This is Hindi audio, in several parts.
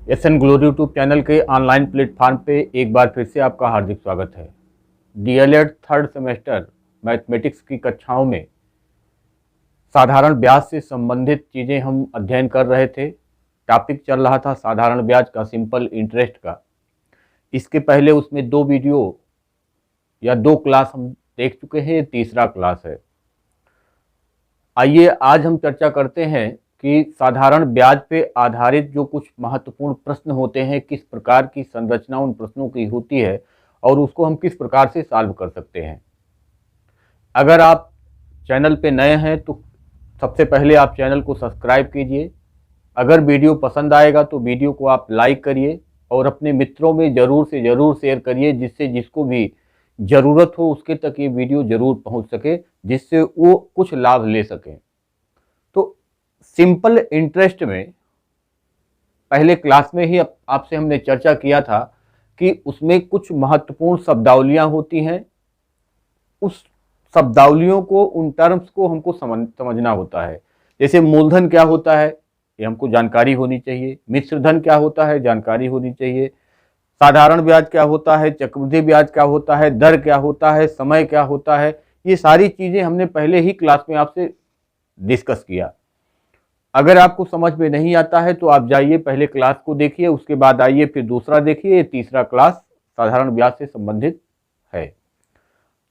एसएन ग्लोरी यूट्यूब चैनल के ऑनलाइन प्लेटफॉर्म पे एक बार फिर से आपका हार्दिक स्वागत है। डीएलएड थर्ड सेमेस्टर मैथमेटिक्स की कक्षाओं में साधारण ब्याज से संबंधित चीज़ें हम अध्ययन कर रहे थे। टॉपिक चल रहा था साधारण ब्याज का, सिंपल इंटरेस्ट का। इसके पहले उसमें 2 वीडियो या 2 क्लास हम देख चुके हैं, ये तीसरा क्लास है। आइए आज हम चर्चा करते हैं कि साधारण ब्याज पे आधारित जो कुछ महत्वपूर्ण प्रश्न होते हैं, किस प्रकार की संरचना उन प्रश्नों की होती है और उसको हम किस प्रकार से सॉल्व कर सकते हैं। अगर आप चैनल पे नए हैं तो सबसे पहले आप चैनल को सब्सक्राइब कीजिए। अगर वीडियो पसंद आएगा तो वीडियो को आप लाइक करिए और अपने मित्रों में ज़रूर से ज़रूर शेयर करिए, जिससे जिसको भी ज़रूरत हो उसके तक ये वीडियो ज़रूर पहुंच सके, जिससे वो कुछ लाभ ले सकें। तो सिंपल इंटरेस्ट में पहले क्लास में ही आपसे हमने चर्चा किया था कि उसमें कुछ महत्वपूर्ण शब्दावलियां होती हैं। उस शब्दावलियों को, उन टर्म्स को हमको समझना होता है। जैसे मूलधन क्या होता है ये हमको जानकारी होनी चाहिए, मिश्र धन क्या होता है जानकारी होनी चाहिए, साधारण ब्याज क्या होता है, चक्रवृद्धि ब्याज क्या होता है, दर क्या होता है, समय क्या होता है। ये सारी चीज़ें हमने पहले ही क्लास में आपसे डिस्कस किया। अगर आपको समझ में नहीं आता है तो आप जाइए पहले क्लास को देखिए, उसके बाद आइए फिर दूसरा देखिए। तीसरा क्लास साधारण ब्याज से संबंधित है।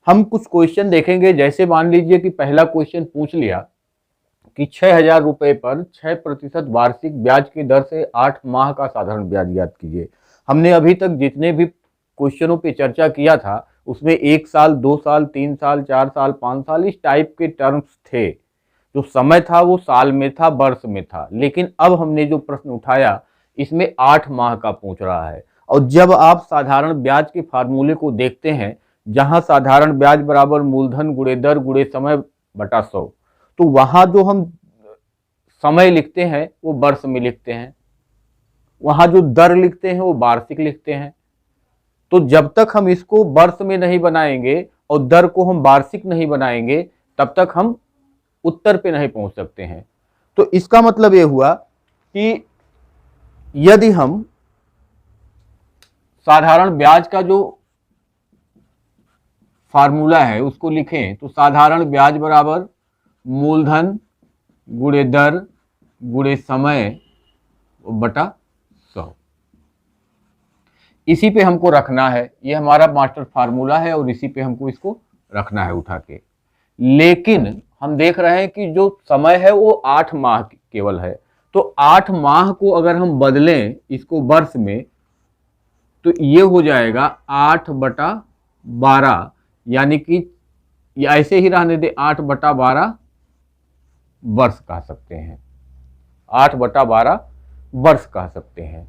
हम कुछ क्वेश्चन देखेंगे। जैसे मान लीजिए कि पहला क्वेश्चन पूछ लिया कि 6,000 रुपये पर 6% वार्षिक ब्याज की दर से 8 माह का साधारण ब्याज ज्ञात कीजिए। हमने अभी तक जितने भी क्वेश्चनों पे चर्चा किया था उसमें 1 साल, 2 साल, 3 साल, 4 साल, 5 साल इस टाइप के टर्म्स थे। जो समय था वो साल में था, वर्ष में था। लेकिन अब हमने जो प्रश्न उठाया इसमें 8 माह का पूछ रहा है। और जब आप साधारण ब्याज के फार्मूले को देखते हैं, जहां साधारण ब्याज बराबर मूलधन गुणे दर गुणे समय बटा 100, तो वहां जो हम समय लिखते हैं वो वर्ष में लिखते हैं, वहां जो दर लिखते हैं वो वार्षिक लिखते हैं। तो जब तक हम इसको वर्ष में नहीं बनाएंगे और दर को हम वार्षिक नहीं बनाएंगे तब तक हम उत्तर पे नहीं पहुंच सकते हैं। तो इसका मतलब यह हुआ कि यदि हम साधारण ब्याज का जो फार्मूला है उसको लिखें तो साधारण ब्याज बराबर मूलधन गुणे दर गुणे समय बटा 100। इसी पे हमको रखना है, ये हमारा मास्टर फार्मूला है और इसी पे हमको इसको रखना है उठा के। लेकिन हम देख रहे हैं कि जो समय है वो 8 माह केवल है। तो 8 माह को अगर हम बदलें इसको वर्ष में तो ये हो जाएगा 8/12, यानी कि ऐसे ही रहने दे 8/12 वर्ष कह सकते हैं, 8/12 वर्ष कह सकते हैं।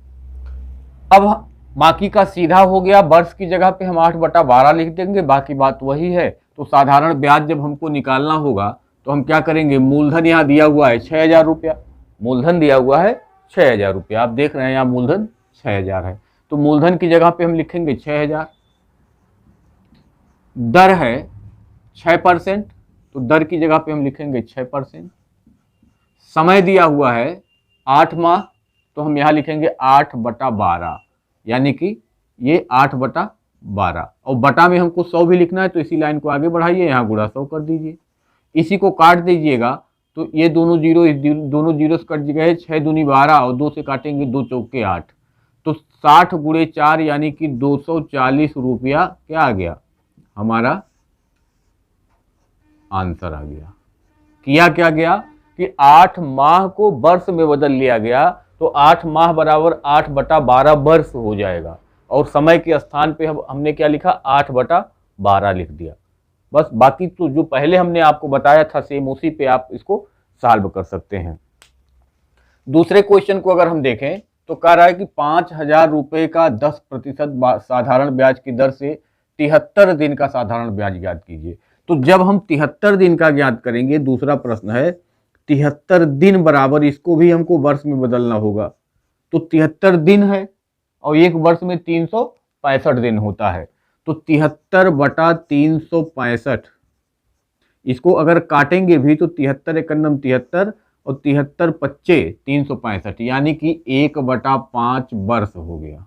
अब बाकी का सीधा हो गया, वर्ष की जगह पे हम 8/12 लिख देंगे, बाकी बात वही है। तो साधारण ब्याज जब हमको निकालना होगा तो हम क्या करेंगे, मूलधन यहाँ दिया हुआ है 6,000 रुपया, मूलधन दिया हुआ है 6,000 रुपया, आप देख रहे हैं यहाँ मूलधन 6,000 है। तो मूलधन की जगह पे हम लिखेंगे 6,000। दर है 6%, तो दर की जगह पे हम लिखेंगे 6%। समय दिया हुआ है 8 माह, तो हम यहाँ लिखेंगे 8/12, यानी कि ये 8/12। और बटा में हमको 100 भी लिखना है तो इसी लाइन को आगे बढ़ाइए, यहाँ गुणा 100 कर दीजिए, इसी को काट दीजिएगा तो ये दोनों जीरो, इस दोनों जीरो से कट गए, 6 दूनी 12 और 2 से काटेंगे 2 चौके 8, तो 60 गुणे 4 यानी कि 240 रुपया क्या आ गया, हमारा आंसर आ गया। किया क्या गया कि 8 माह को वर्ष में बदल लिया गया, तो 8 माह बराबर 8/12 वर्ष हो जाएगा। और समय के स्थान पे हमने क्या लिखा, 8/12 लिख दिया। बस बाकी तो जो पहले हमने आपको बताया था सेम उसी पे आप इसको सॉल्व कर सकते हैं। दूसरे क्वेश्चन को अगर हम देखें तो कह रहा है कि 5,000 रुपये का 10% साधारण ब्याज की दर से 73 दिन का साधारण ब्याज ज्ञात कीजिए। तो जब हम 73 दिन का ज्ञात करेंगे, दूसरा प्रश्न है 73 दिन बराबर, इसको भी हमको वर्ष में बदलना होगा। तो 73 दिन है और एक वर्ष में 365 दिन होता है, तो 73/365, इसको अगर काटेंगे भी तो 73 × 73 और 73 पच्चे 365, यानी कि 1/5 वर्ष हो गया।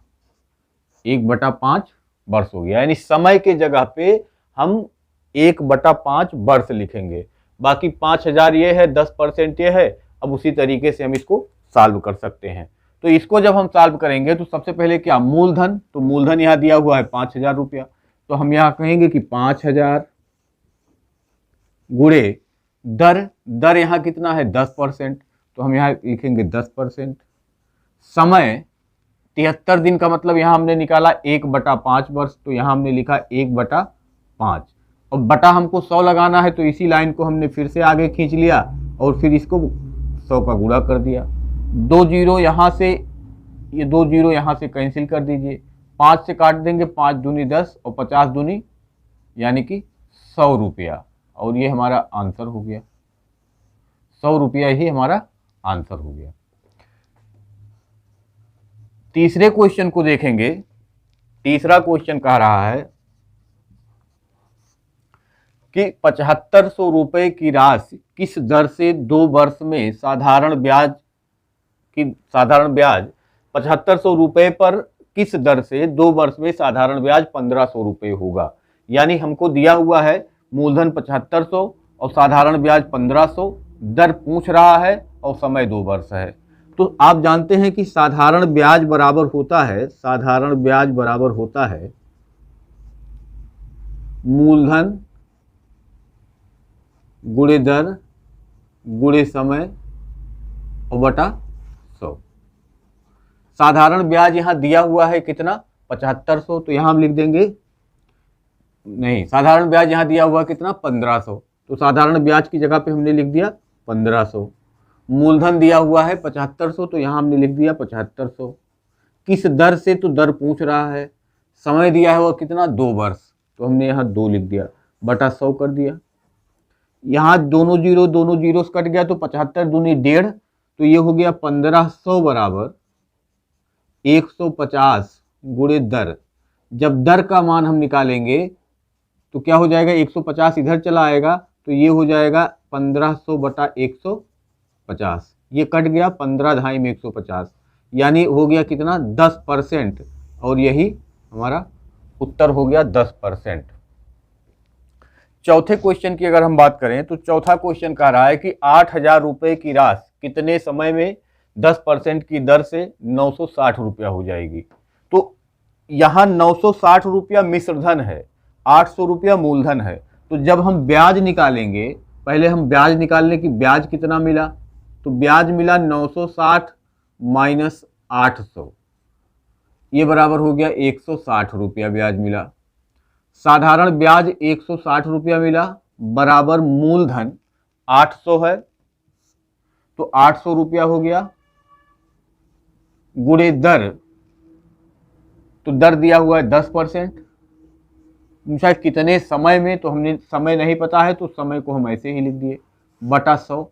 1/5 वर्ष हो गया, यानी समय के जगह पे हम 1/5 वर्ष लिखेंगे। बाकी 5000 ये है, 10% ये है। अब उसी तरीके से हम इसको सॉल्व कर सकते हैं। तो इसको जब हम सॉल्व करेंगे तो सबसे पहले क्या, मूलधन, तो मूलधन यहाँ दिया हुआ है 5000 रुपया, तो हम यहाँ कहेंगे कि 5000 गुणे दर, दर यहाँ कितना है 10%, तो हम यहाँ लिखेंगे 10%। समय 73 दिन का मतलब यहाँ हमने निकाला 1/5 वर्ष, तो यहाँ हमने लिखा 1/5, और बटा हमको 100 लगाना है, तो इसी लाइन को हमने फिर से आगे खींच लिया और फिर इसको 100 का गुणा कर दिया। 2 जीरो यहाँ से, ये 2 जीरो यहाँ से कैंसिल कर दीजिए, 5 से काट देंगे, 5 दूनी 10 और 50 दूनी यानी कि 100 रुपया, और ये हमारा आंसर हो गया। 100 रुपया ही हमारा आंसर हो गया। तीसरे क्वेश्चन को देखेंगे। तीसरा क्वेश्चन कह रहा है कि 7500 रुपए की राशि किस दर से 2 वर्ष में साधारण ब्याज 7500 रुपए पर किस दर से 2 वर्ष में साधारण ब्याज 1500 रुपए होगा। यानी हमको दिया हुआ है मूलधन 7500 और साधारण ब्याज 1500, दर पूछ रहा है और समय 2 वर्ष है। तो आप जानते हैं कि साधारण ब्याज बराबर होता है, साधारण ब्याज बराबर होता है मूलधन गुणे दर गुणे समय और बटा 100। साधारण ब्याज यहां दिया हुआ है कितना 7500, तो यहां हम लिख देंगे, नहीं, साधारण ब्याज यहां दिया हुआ कितना 1500, तो साधारण ब्याज की जगह पे हमने लिख दिया 1500। मूलधन दिया हुआ है 7500, तो यहां हमने लिख दिया 7500। किस दर से, तो दर पूछ रहा है। समय दिया है वो कितना 2 वर्ष, तो हमने यहाँ 2 लिख दिया, बटा 100 कर दिया। यहाँ दोनों जीरो कट गया, तो 75 दूनी 1.5, तो ये हो गया 1500 बराबर 150 गुणे दर। जब दर का मान हम निकालेंगे तो क्या हो जाएगा, 150 इधर चला आएगा, तो ये हो जाएगा 1500 बटा 150, ये कट गया 15 ढाई में 150, यानी हो गया कितना 10%, और यही हमारा उत्तर हो गया 10%। चौथे क्वेश्चन की अगर हम बात करें तो चौथा क्वेश्चन कह रहा है कि 8000 रुपए की राशि कितने समय में 10% की दर से 960 रुपया हो जाएगी। तो यहाँ 960 रुपया मिश्रधन है, 800 रुपया मूलधन है। तो जब हम ब्याज निकालेंगे, पहले हम ब्याज निकालने की, ब्याज कितना मिला, तो ब्याज मिला 960 माइनस 800, ये बराबर हो गया 160 रुपया ब्याज मिला। साधारण ब्याज 160 रुपया मिला, बराबर मूलधन 800 है, तो 800 रुपया हो गया, गुणे दर, तो दर दिया हुआ है 10%। शायद कितने समय में, तो हमने समय नहीं पता है, तो समय को हम ऐसे ही लिख दिए, बटा 100।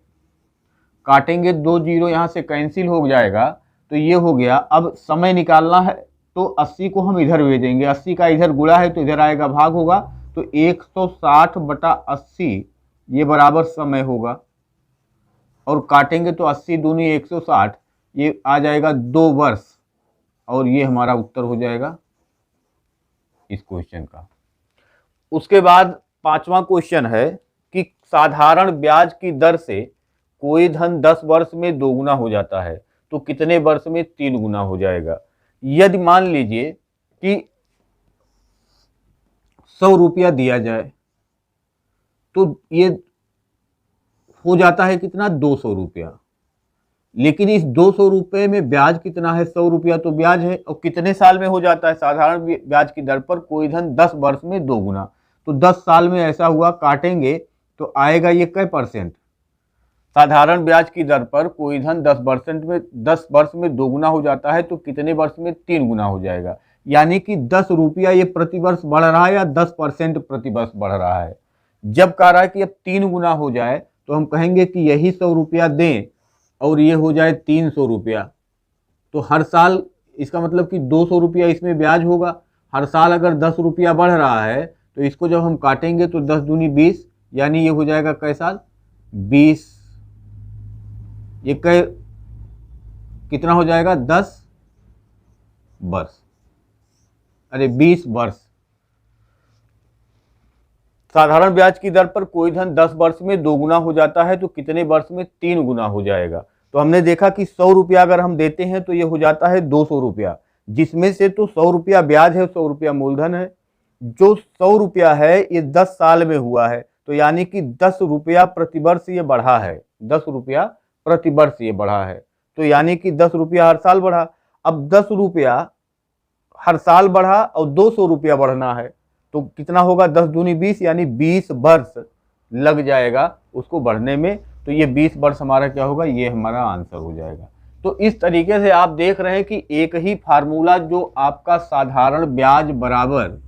काटेंगे 2 जीरो यहाँ से कैंसिल हो जाएगा, तो ये हो गया। अब समय निकालना है तो 80 को हम इधर भेजेंगे, 80 का इधर गुणा है तो इधर आएगा भाग होगा, तो 160 बटा 80 ये बराबर समय होगा। और काटेंगे तो 80 दूनी 160, ये आ जाएगा 2 वर्ष, और ये हमारा उत्तर हो जाएगा इस क्वेश्चन का। उसके बाद पांचवा क्वेश्चन है कि साधारण ब्याज की दर से कोई धन 10 वर्ष में दोगुना हो जाता है, तो कितने वर्ष में 3 गुना हो जाएगा। यदि मान लीजिए कि 100 रुपया दिया जाए, तो ये हो जाता है कितना 200 रुपया, लेकिन इस 200 रुपये में ब्याज कितना है, 100 रुपया तो ब्याज है, और कितने साल में हो जाता है, साधारण ब्याज की दर पर कोई धन 10 वर्ष में 2 गुना, तो 10 साल में ऐसा हुआ, काटेंगे तो आएगा ये कै %। साधारण ब्याज की दर पर कोई धन 10 वर्ष में 2 गुना हो जाता है, तो कितने वर्ष में 3 गुना हो जाएगा। यानी कि 10 रुपया ये प्रतिवर्ष बढ़ रहा है, या 10% प्रतिवर्ष बढ़ रहा है। जब कह रहा है कि अब 3 गुना हो जाए, तो हम कहेंगे कि यही 100 रुपया दें और ये हो जाए 300 रुपया, तो हर साल इसका मतलब कि 200 रुपया इसमें ब्याज होगा। हर साल अगर 10 रुपया बढ़ रहा है, तो इसको जब हम काटेंगे तो 10 दूनी 20, यानी ये हो जाएगा कै साल 20 ये कितना हो जाएगा? 10 वर्ष, अरे 20 वर्ष। साधारण ब्याज की दर पर कोई धन 10 वर्ष में 2 गुना हो जाता है तो कितने वर्ष में 3 गुना हो जाएगा? तो हमने देखा कि 100 रुपया अगर हम देते हैं तो ये हो जाता है 200 रुपया, जिसमें से तो 100 रुपया ब्याज है, 100 रुपया मूलधन है। जो 100 रुपया है ये 10 साल में हुआ है, तो यानी कि 10 रुपया प्रतिवर्ष ये बढ़ा है, 10 रुपया प्रतिवर्ष ये बढ़ा है, तो यानी कि 10 रुपया हर साल बढ़ा। अब 10 रुपया हर साल बढ़ा और 200 रुपया बढ़ना है, तो कितना होगा? 10 दूनी 20, यानी 20 वर्ष लग जाएगा उसको बढ़ने में। तो ये 20 वर्ष हमारा क्या होगा? ये हमारा आंसर हो जाएगा। तो इस तरीके से आप देख रहे हैं कि एक ही फार्मूला जो आपका साधारण ब्याज बराबर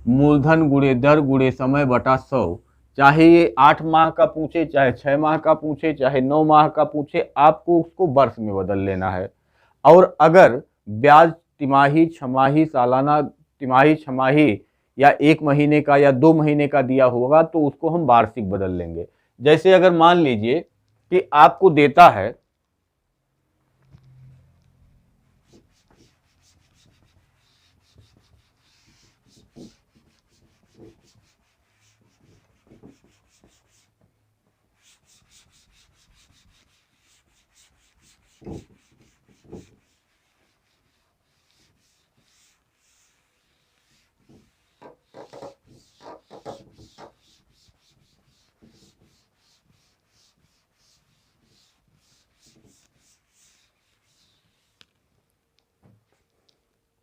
मूलधन गुणे दर गुणे समय बटा 100, चाहे ये 8 माह का पूछे, चाहे 6 माह का पूछे, चाहे 9 माह का पूछे, आपको उसको वर्ष में बदल लेना है। और अगर ब्याज तिमाही, छमाही, सालाना, तिमाही, छमाही या 1 महीने का या 2 महीने का दिया होगा तो उसको हम वार्षिक बदल लेंगे। जैसे अगर मान लीजिए कि आपको देता है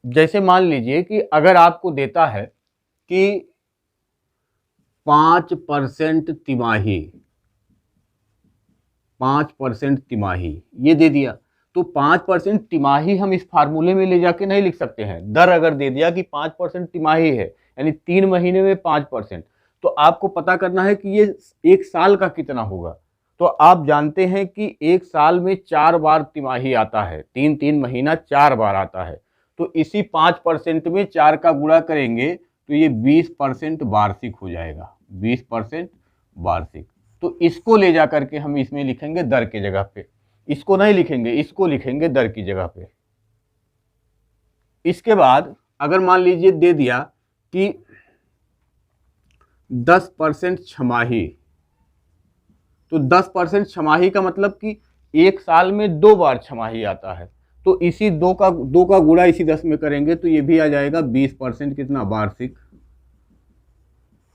जैसे मान लीजिए कि अगर आपको देता है कि 5% तिमाही, 5% तिमाही ये दे दिया, तो 5% तिमाही हम इस फार्मूले में ले जाके नहीं लिख सकते हैं। दर अगर दे दिया कि 5% तिमाही है, यानी 3 महीने में 5%, तो आपको पता करना है कि ये 1 साल का कितना होगा। तो आप जानते हैं कि 1 साल में 4 बार तिमाही आता है, 3 महीना 4 बार आता है, तो इसी 5% में 4 का गुणा करेंगे तो ये 20% वार्षिक हो जाएगा, 20% वार्षिक। तो इसको ले जा करके हम इसमें लिखेंगे दर की जगह पे, इसको नहीं लिखेंगे, इसको लिखेंगे दर की जगह पे। इसके बाद अगर मान लीजिए दे दिया कि 10% छमाही, तो 10% छमाही का मतलब कि 1 साल में 2 बार छमाही आता है, तो इसी 2 का गुणा इसी 10 में करेंगे तो ये भी आ जाएगा 20% कितना? वार्षिक।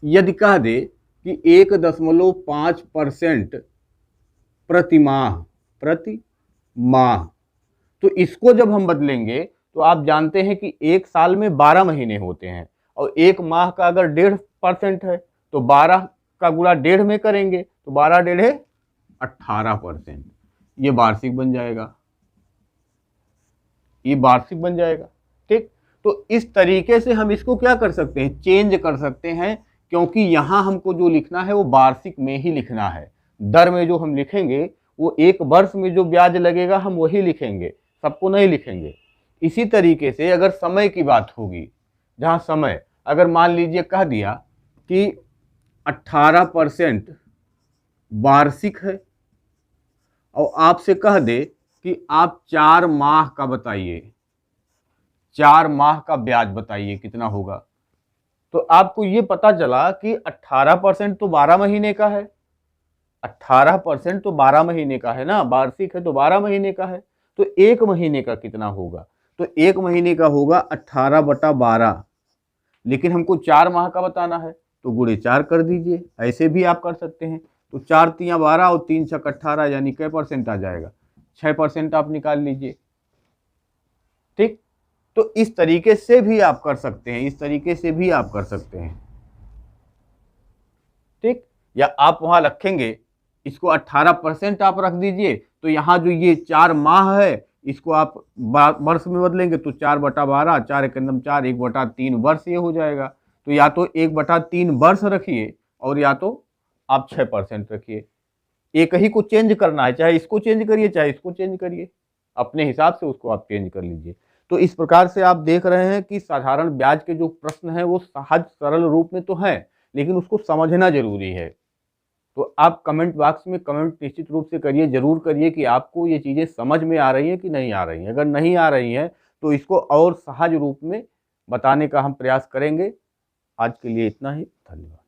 यदि कह दे कि 1.5% प्रति माह, तो इसको जब हम बदलेंगे तो आप जानते हैं कि 1 साल में 12 महीने होते हैं और 1 माह का अगर 1.5% है तो 12 का गुणा 1.5 में करेंगे तो 12 डेढ़े 18%, ये वार्षिक बन जाएगा, ये वार्षिक बन जाएगा। ठीक, तो इस तरीके से हम इसको क्या कर सकते हैं? चेंज कर सकते हैं, क्योंकि यहां हमको जो लिखना है वो वार्षिक में ही लिखना है। दर में जो हम लिखेंगे वो 1 वर्ष में जो ब्याज लगेगा हम वही लिखेंगे, सबको नहीं लिखेंगे। इसी तरीके से अगर समय की बात होगी, जहां समय अगर मान लीजिए कह दिया कि 18% वार्षिक है और आपसे कह दे कि आप 4 माह का बताइए, 4 माह का ब्याज बताइए कितना होगा, तो आपको ये पता चला कि 18% तो 12 महीने का है, 18% तो 12 महीने का है ना, वार्षिक है तो 12 महीने का है, तो 1 महीने का कितना होगा? तो 1 महीने का होगा 18/12, लेकिन हमको 4 माह का बताना है तो गुणे 4 कर दीजिए, ऐसे भी आप कर सकते हैं। तो 4 तियां 12 और 3 छक 18, यानी कै परसेंट आ जाएगा? 6% आप निकाल लीजिए। ठीक, तो इस तरीके से भी आप कर सकते हैं, इस तरीके से भी आप कर सकते हैं। ठीक, या आप वहां रखेंगे इसको 18% आप रख दीजिए, तो यहाँ जो ये 4 माह है इसको आप वर्ष में बदलेंगे तो 4/12, 4 एकम 4, 1/3 वर्ष ये हो जाएगा। तो या तो 1/3 वर्ष रखिए और या तो आप 6% रखिए। एक ही को चेंज करना है, चाहे इसको चेंज करिए चाहे इसको चेंज करिए, अपने हिसाब से उसको आप चेंज कर लीजिए। तो इस प्रकार से आप देख रहे हैं कि साधारण ब्याज के जो प्रश्न हैं वो सहज सरल रूप में तो हैं, लेकिन उसको समझना जरूरी है। तो आप कमेंट बॉक्स में कमेंट निश्चित रूप से करिए, ज़रूर करिए कि आपको ये चीज़ें समझ में आ रही हैं कि नहीं आ रही हैं। अगर नहीं आ रही हैं तो इसको और सहज रूप में बताने का हम प्रयास करेंगे। आज के लिए इतना ही, धन्यवाद।